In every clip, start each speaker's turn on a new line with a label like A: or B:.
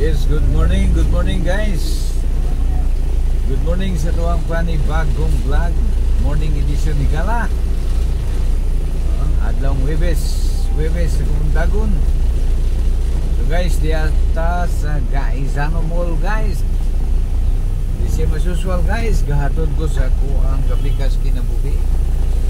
A: Yes, good morning guys. Good morning sa tuwang panibagong vlog. Morning edition ni Kala. Adlong Webes sa Dagon. So guys, di ata sa Gaizano Mall guys. Di siya masusual guys. Gahatod ko sa kuang kapikas kinabuhi.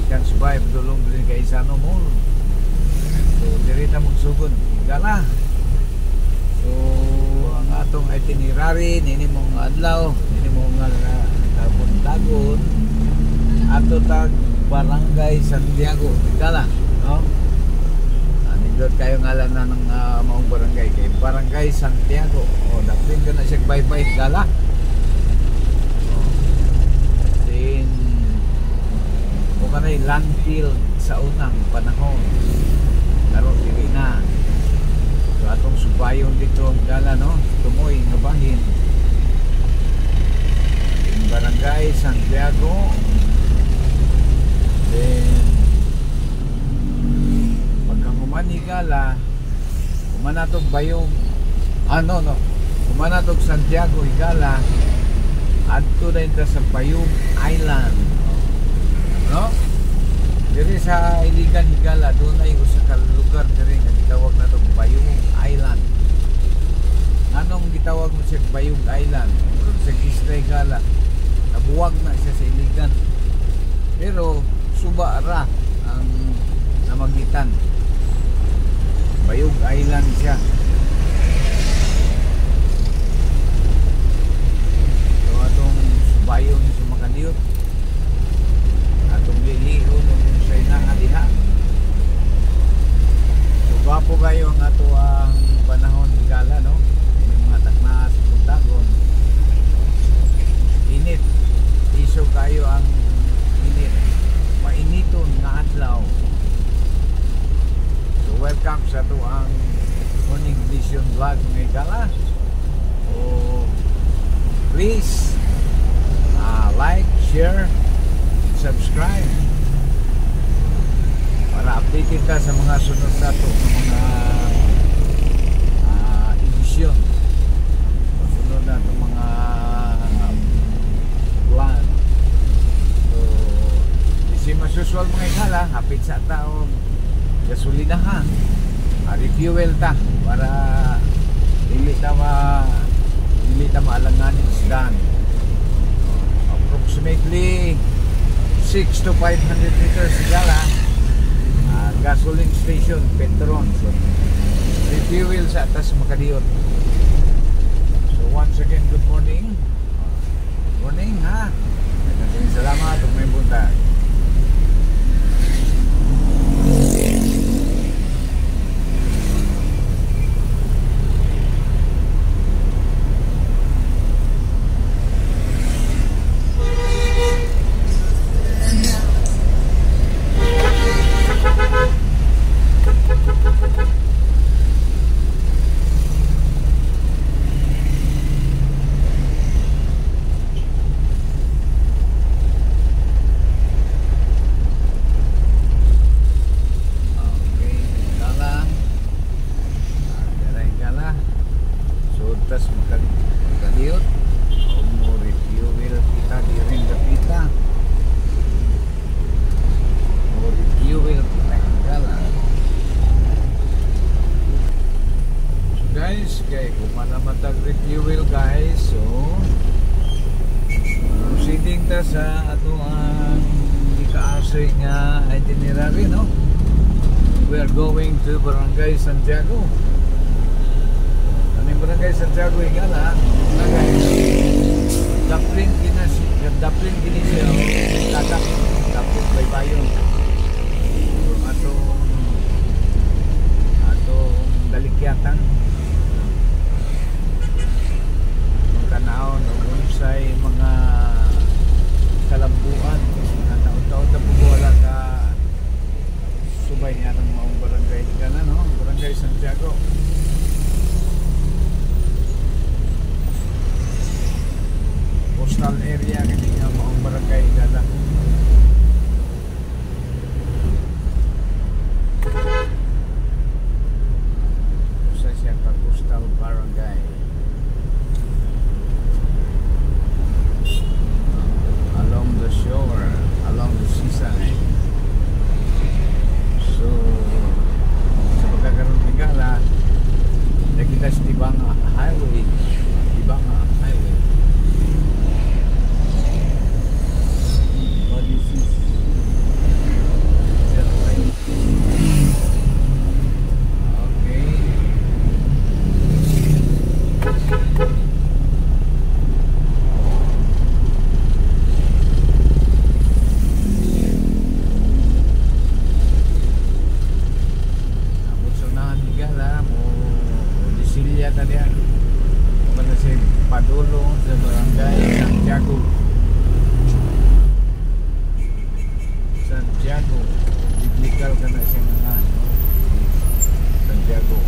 A: Ikan survive dulong din Gaizano Mall. So dirita magsugod Kala. So ang atong itinerary nini mong adlaw, nini mong Dagon ato tag Barangay Santiago Higala, no? Nindot kayo ngalan na ng maong barangay kay Barangay Santiago. Daplin ko na siya bye-bye Higala. Then kung kanay landfill sa unang panahon laro dili na. So atong subayon dito Higala, no? Tumoy nga bahin in Barangay Santiago. Then pagkang human Higala, humanatog bayong humanatog Santiago Higala, adto na ito sa Bayog Island, no? Diri sa Iligan Higala doon ay usa ka lugar diri nga gitawag nato Bayog Island. Anong gitawag mo siya Bayog Island? Sa Isla Higala nabuwag na siya sa Iligan, pero suba ra ang namagitan. Bayog Island siya. So atong subayon sa Makaliot, atong liliho nung sa inangaliha. So gwapo kayo ang ato ang panahon Higala, no? May mga takna sa Dagon. Init. Iso kayo ang init. Mainiton nga adlaw. So welcome sa ito ang morning vision vlog ng Higala. So please like, share, subscribe para updated ka sa mga sunod na ito ng mga edisyon, sunod na itong mga vlog. So si masusual mga Higala, hapit sa taong gasolinahan, refuel ta para dili ta maalanganin isdan. Approximately 6 to 500 meters Higala, gasoline station, Petron. So refuel sa atas Makaliot. So once again, good morning. Morning ha. Salamat ug may buntag. Makaliot o mo refuel kita di rin kapita o refuel kita Higala. So guys, kaya kung manamatag refuel guys, so proceeding ta sa ato ang ikaasoy nga itinerary, no? We are going to Barangay Santiago. Barangay Santiago Higala na guys, daplin kini siya dapat baybayon. So atong dalikyatan ang tanaw ng unsay mga kalambuan na taon-taon na wala ka subay niya ng maong barangay Higala, no? Barangay Santiago. Coastal area kini nga maong barangay Higala. kanya. Kumana si padulong sa barangay Santiago. Santiago. Biblical ka na siya nga. Santiago.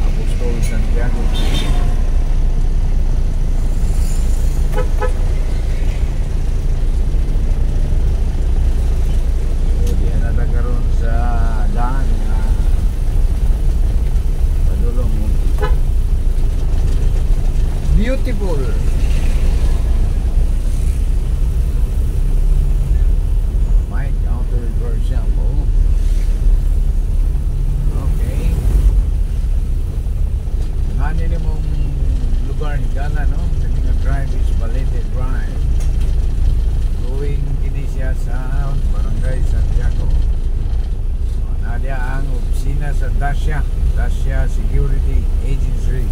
A: Apostol Santiago. So, di na nagkaroon sa daan na padulong. Beautiful. Mic counter for example. Okay. Hanin mong lugar ni Gala, no? Kaning drive is Balete Drive. Going kini siya sa Barangay Santiago. Nadia ang opisina sa Dacia Security Agency.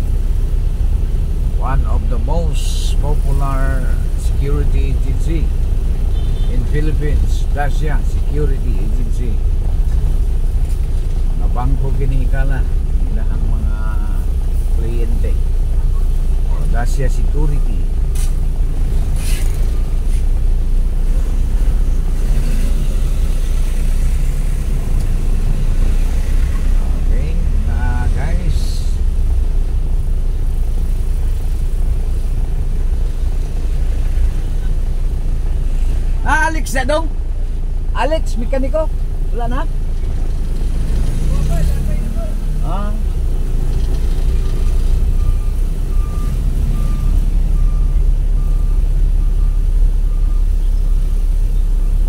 A: One of the most popular security agency in Philippines, Dacia Security Agency. Mga bangko kinikala nilang mga kliyente. Dacia Security. Okay, guys. Alex na dong. Alex, mekaniko. Wala na? Ah.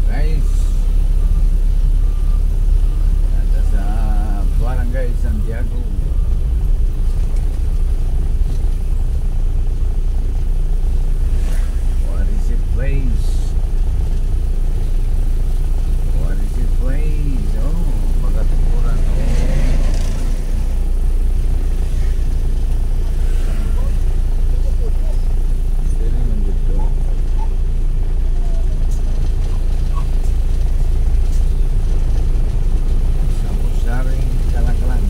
A: Guys. Ada sa Barangay Santiago. What is it place? Magatukuran. Sini nandito. Samusaring Kalaklan.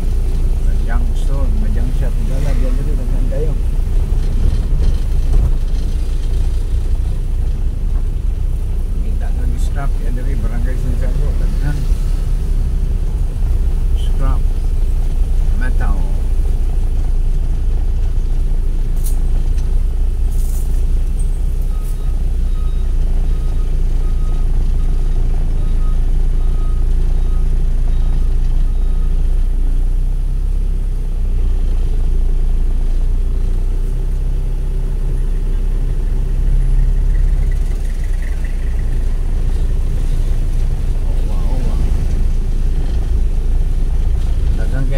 A: Junction, Majangshot Dala, diyan dito nagkan kayo. Minta kang stop ya dari Barangay Santiago dengan scrap metal.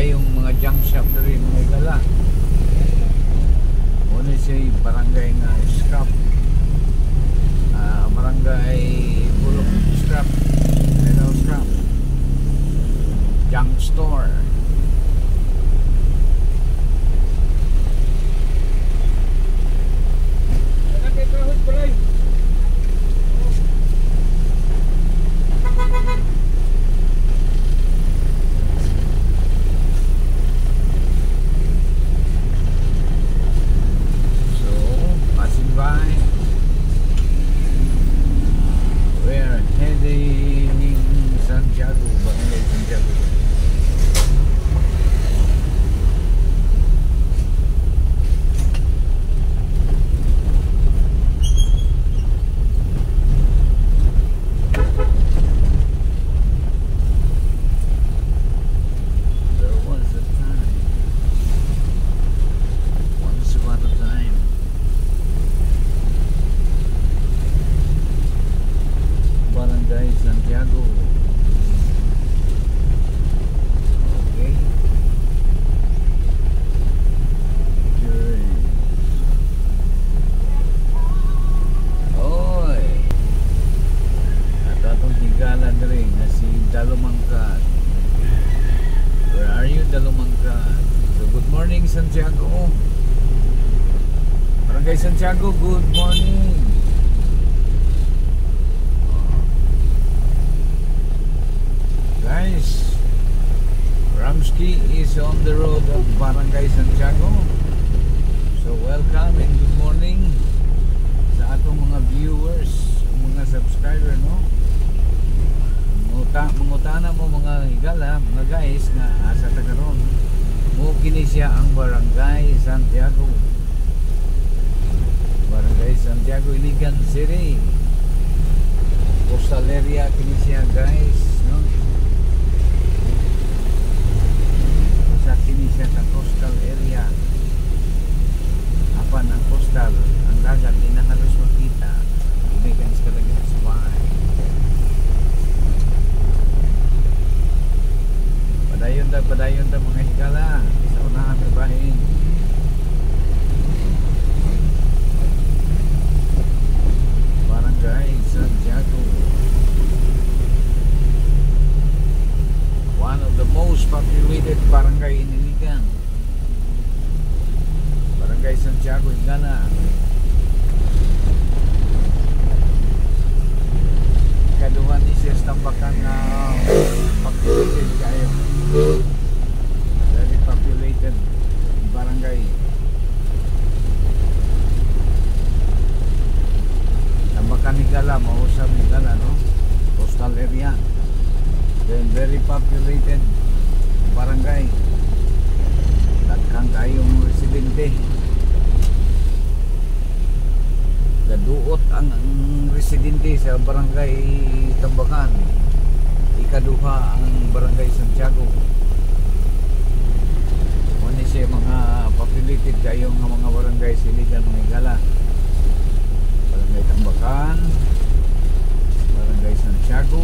A: Yung mga junk shop na rin mga igala. Una siya barangay na scrap, barangay bulok scrap, metal scrap, junk store. We're heading Santiago, Barangay Santiago. There was a time, once upon a time. Barangay Santiago. Okay. Sure. Oy. At atong higalan rin na si Dalumangkat. Where are you, Dalumangkat? So good morning, Santiago. Barangay Santiago, good morning. Guys, Ramsky is on the road of Barangay Santiago. So welcome and good morning sa atong mga viewers, mga subscriber, no? Mangutana mo mga higala, mga guys nga asa tagaron. Mo kini siya ang Barangay Santiago. Barangay Santiago, Iligan City. Coastal area kini siya, guys, no? Sa kini siya sa coastal area. Apan ang coastal, ang dagat di na halos makita. Umikan sa kalagyan sa bahay. Padayon ta mga higala sa unahan ng bahin. Barangay Santiago, one of the most populated barangay in Iligan. Barangay Santiago, Higala. Kaduhan ni siya tambakan na populated kayo. Very populated barangay. Tambakan Higala, mausap Higala, no? Coastal area. Then very populated barangay. Daghang kayong residente. Gaduot ang residente sa barangay Tambakan. Ikaduha ang Barangay Santiago. Muna siya mga populated kayong mga barangay siligan mga higala. Barangay Tambakan, Barangay Santiago.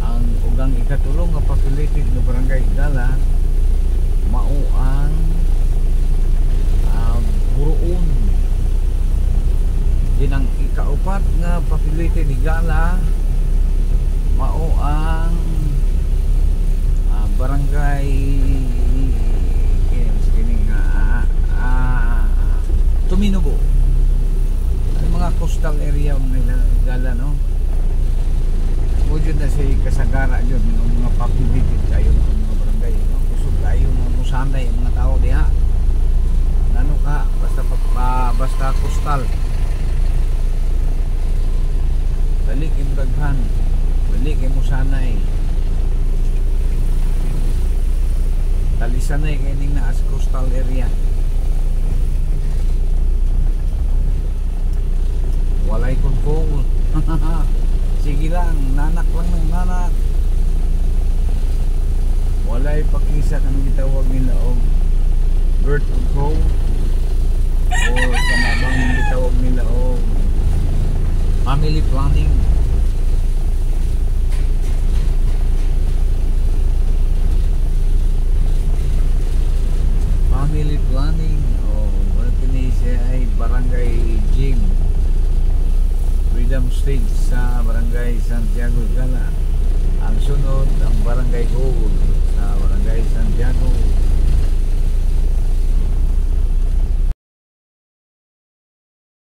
A: Ang ugang ikatulong nga populated na barangay Higala mao ang Buruon. Dinang ikaupat nga populated Higala mao ang barangay kining Tuminubo. Ang mga coastal area ng Higala, no? Mujud na siya kasagara dyan ng mga populated kayo ng mga barangay, no? Kusog kayo mga musanay mga tao diha. Ano ka, basta coastal. Balik yung daghan, balik yung musanay. Talisanay kayo ning na as coastal area. Walay control. Sige lang, nanak lang ng nanak. Walay pakisa kang gitawag nila og birth control o kanabang gitawag nila og family planning. Family planning o ano siya ay barangay gym. Freedom Stage sa Barangay Santiago, Higala. Ang sunod ang Barangay Gold sa Barangay Santiago.